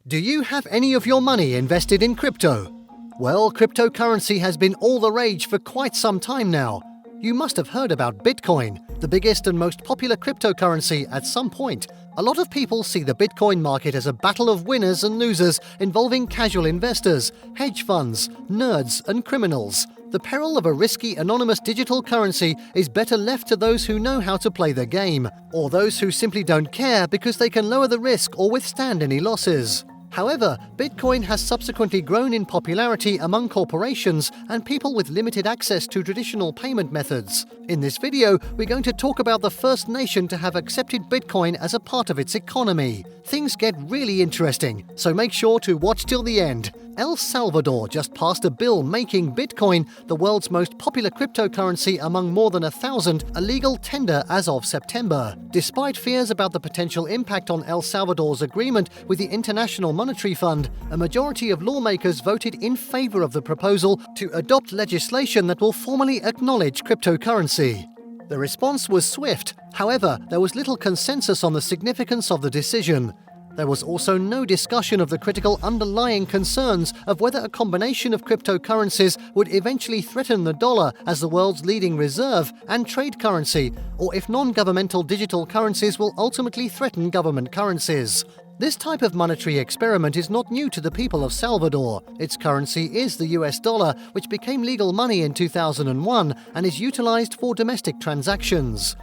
Do you have any of your money invested in crypto? Well, cryptocurrency has been all the rage for quite some time now. You must have heard about Bitcoin, the biggest and most popular cryptocurrency at some point. A lot of people see the Bitcoin market as a battle of winners and losers involving casual investors, hedge funds, nerds, and criminals. The peril of a risky anonymous digital currency is better left to those who know how to play the game, or those who simply don't care because they can lower the risk or withstand any losses. However, Bitcoin has subsequently grown in popularity among corporations and people with limited access to traditional payment methods. In this video, we're going to talk about the first nation to have accepted Bitcoin as a part of its economy. Things get really interesting, so make sure to watch till the end. El Salvador just passed a bill making Bitcoin, the world's most popular cryptocurrency among more than 1,000, a legal tender as of September. Despite fears about the potential impact on El Salvador's agreement with the International Monetary Fund, a majority of lawmakers voted in favor of the proposal to adopt legislation that will formally acknowledge cryptocurrency. The response was swift. However, there was little consensus on the significance of the decision. There was also no discussion of the critical underlying concerns of whether a combination of cryptocurrencies would eventually threaten the dollar as the world's leading reserve and trade currency, or if non-governmental digital currencies will ultimately threaten government currencies. This type of monetary experiment is not new to the people of Salvador. Its currency is the US dollar, which became legal money in 2001 and is utilized for domestic transactions.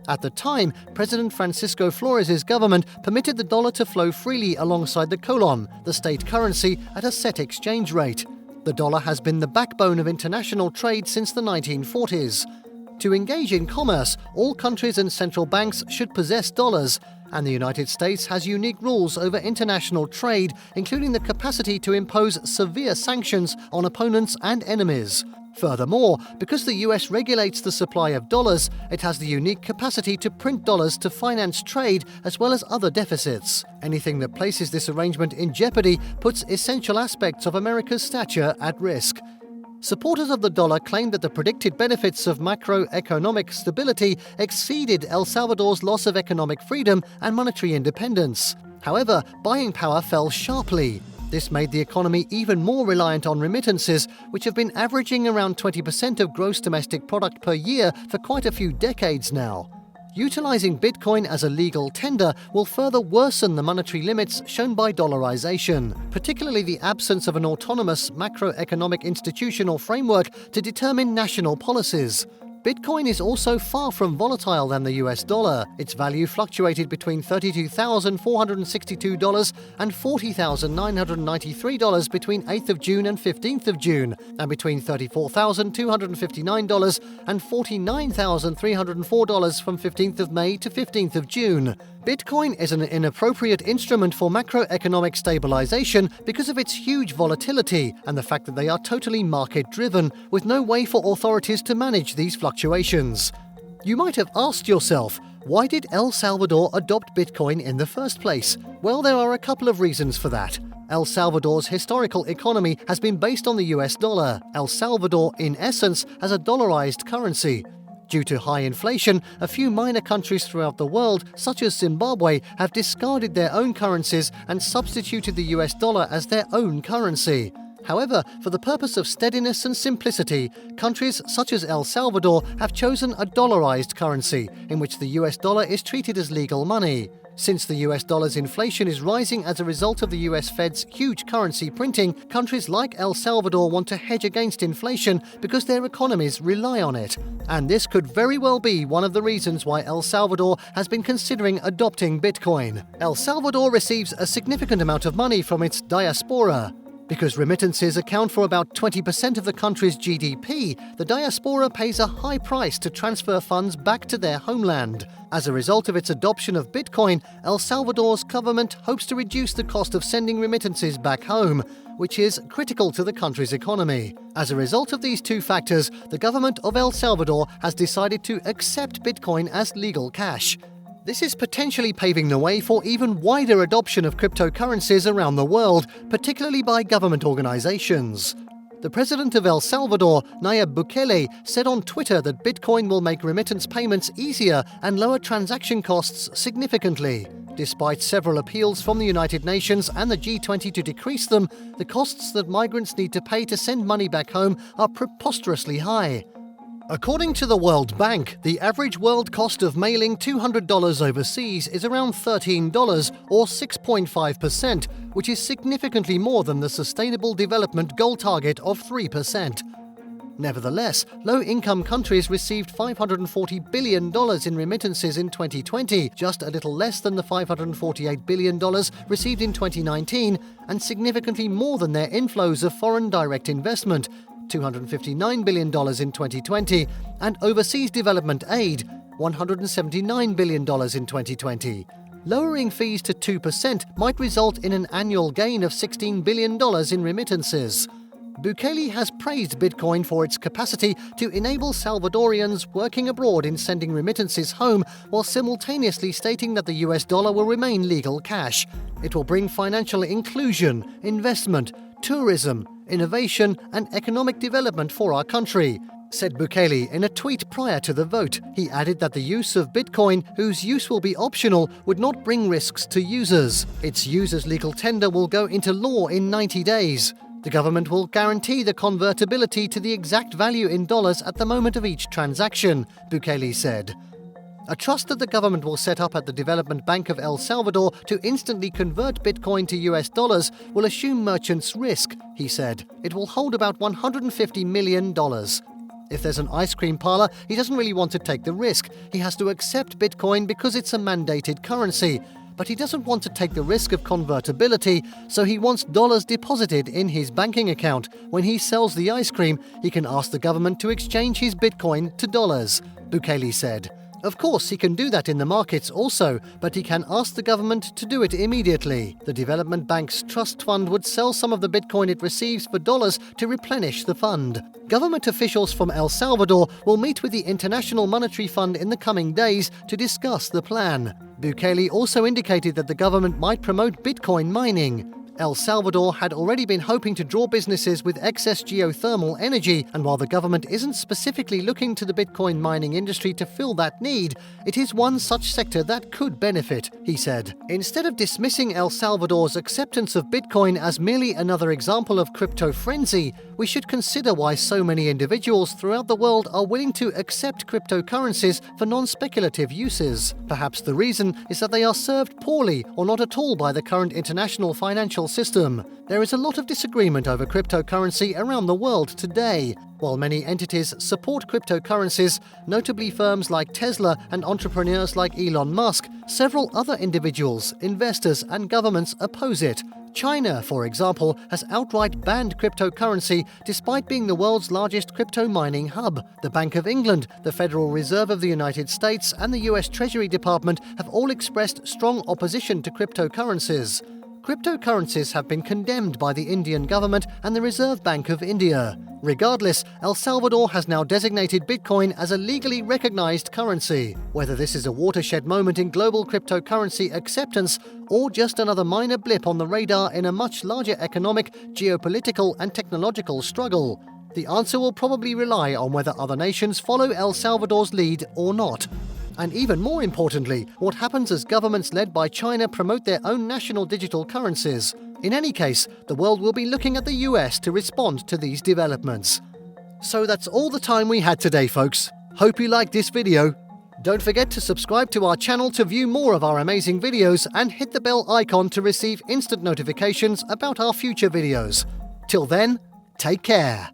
At the time, President Francisco Flores' government permitted the dollar to flow freely alongside the colón, the state currency, at a set exchange rate. The dollar has been the backbone of international trade since the 1940s. To engage in commerce, all countries and central banks should possess dollars, and the United States has unique rules over international trade, including the capacity to impose severe sanctions on opponents and enemies. Furthermore, because the US regulates the supply of dollars, it has the unique capacity to print dollars to finance trade as well as other deficits. Anything that places this arrangement in jeopardy puts essential aspects of America's stature at risk. Supporters of the dollar claimed that the predicted benefits of macroeconomic stability exceeded El Salvador's loss of economic freedom and monetary independence. However, buying power fell sharply. This made the economy even more reliant on remittances, which have been averaging around 20% of gross domestic product per year for quite a few decades now. Utilizing Bitcoin as a legal tender will further worsen the monetary limits shown by dollarization, particularly the absence of an autonomous macroeconomic institution or framework to determine national policies. Bitcoin is also far from volatile than the US dollar. Its value fluctuated between $32,462 and $40,993 between 8th of June and 15th of June, and between $34,259 and $49,304 from 15th of May to 15th of June. Bitcoin is an inappropriate instrument for macroeconomic stabilization because of its huge volatility and the fact that they are totally market-driven, with no way for authorities to manage these fluctuations. You might have asked yourself, why did El Salvador adopt Bitcoin in the first place? Well, there are a couple of reasons for that. El Salvador's historical economy has been based on the US dollar. El Salvador, in essence, has a dollarized currency. Due to high inflation, a few minor countries throughout the world, such as Zimbabwe, have discarded their own currencies and substituted the US dollar as their own currency. However, for the purpose of steadiness and simplicity, countries such as El Salvador have chosen a dollarized currency, in which the US dollar is treated as legal money. Since the US dollar's inflation is rising as a result of the US Fed's huge currency printing, countries like El Salvador want to hedge against inflation because their economies rely on it. And this could very well be one of the reasons why El Salvador has been considering adopting Bitcoin. El Salvador receives a significant amount of money from its diaspora. Because remittances account for about 20% of the country's GDP, the diaspora pays a high price to transfer funds back to their homeland. As a result of its adoption of Bitcoin, El Salvador's government hopes to reduce the cost of sending remittances back home, which is critical to the country's economy. As a result of these two factors, the government of El Salvador has decided to accept Bitcoin as legal cash. This is potentially paving the way for even wider adoption of cryptocurrencies around the world, particularly by government organizations. The president of El Salvador, Nayib Bukele, said on Twitter that Bitcoin will make remittance payments easier and lower transaction costs significantly. Despite several appeals from the United Nations and the G20 to decrease them, the costs that migrants need to pay to send money back home are preposterously high. According to the World Bank, the average world cost of mailing $200 overseas is around $13 or 6.5%, which is significantly more than the Sustainable Development Goal target of 3%. Nevertheless, low-income countries received $540 billion in remittances in 2020, just a little less than the $548 billion received in 2019, and significantly more than their inflows of foreign direct investment, $259 billion in 2020, and overseas development aid, $179 billion in 2020. Lowering fees to 2% might result in an annual gain of $16 billion in remittances. Bukele has praised Bitcoin for its capacity to enable Salvadorians working abroad in sending remittances home, while simultaneously stating that the US dollar will remain legal cash. It will bring financial inclusion, investment, tourism, innovation, and economic development for our country, said Bukele in a tweet prior to the vote. He added that the use of Bitcoin, whose use will be optional, would not bring risks to users. Its user's legal tender will go into law in 90 days. The government will guarantee the convertibility to the exact value in dollars at the moment of each transaction, Bukele said. A trust that the government will set up at the Development Bank of El Salvador to instantly convert Bitcoin to US dollars will assume merchants' risk, he said. It will hold about $150 million. If there's an ice cream parlor, he doesn't really want to take the risk. He has to accept Bitcoin because it's a mandated currency. But he doesn't want to take the risk of convertibility, so he wants dollars deposited in his banking account. When he sells the ice cream, he can ask the government to exchange his Bitcoin to dollars, Bukele said. Of course, he can do that in the markets also, but he can ask the government to do it immediately. The Development Bank's trust fund would sell some of the Bitcoin it receives for dollars to replenish the fund. Government officials from El Salvador will meet with the International Monetary Fund in the coming days to discuss the plan. Bukele also indicated that the government might promote Bitcoin mining. El Salvador had already been hoping to draw businesses with excess geothermal energy, and while the government isn't specifically looking to the Bitcoin mining industry to fill that need, it is one such sector that could benefit, he said. Instead of dismissing El Salvador's acceptance of Bitcoin as merely another example of crypto frenzy, we should consider why so many individuals throughout the world are willing to accept cryptocurrencies for non-speculative uses. Perhaps the reason is that they are served poorly or not at all by the current international financial system. There is a lot of disagreement over cryptocurrency around the world today. While many entities support cryptocurrencies, notably firms like Tesla and entrepreneurs like Elon Musk, several other individuals, investors, and governments oppose it. China, for example, has outright banned cryptocurrency despite being the world's largest crypto mining hub. The Bank of England, the Federal Reserve of the United States, and the US Treasury Department have all expressed strong opposition to cryptocurrencies. Cryptocurrencies have been condemned by the Indian government and the Reserve Bank of India. Regardless, El Salvador has now designated Bitcoin as a legally recognized currency. Whether this is a watershed moment in global cryptocurrency acceptance or just another minor blip on the radar in a much larger economic, geopolitical, and technological struggle, the answer will probably rely on whether other nations follow El Salvador's lead or not. And even more importantly, what happens as governments led by China promote their own national digital currencies. In any case, the world will be looking at the US to respond to these developments. So that's all the time we had today, folks. Hope you liked this video. Don't forget to subscribe to our channel to view more of our amazing videos and hit the bell icon to receive instant notifications about our future videos. Till then, take care.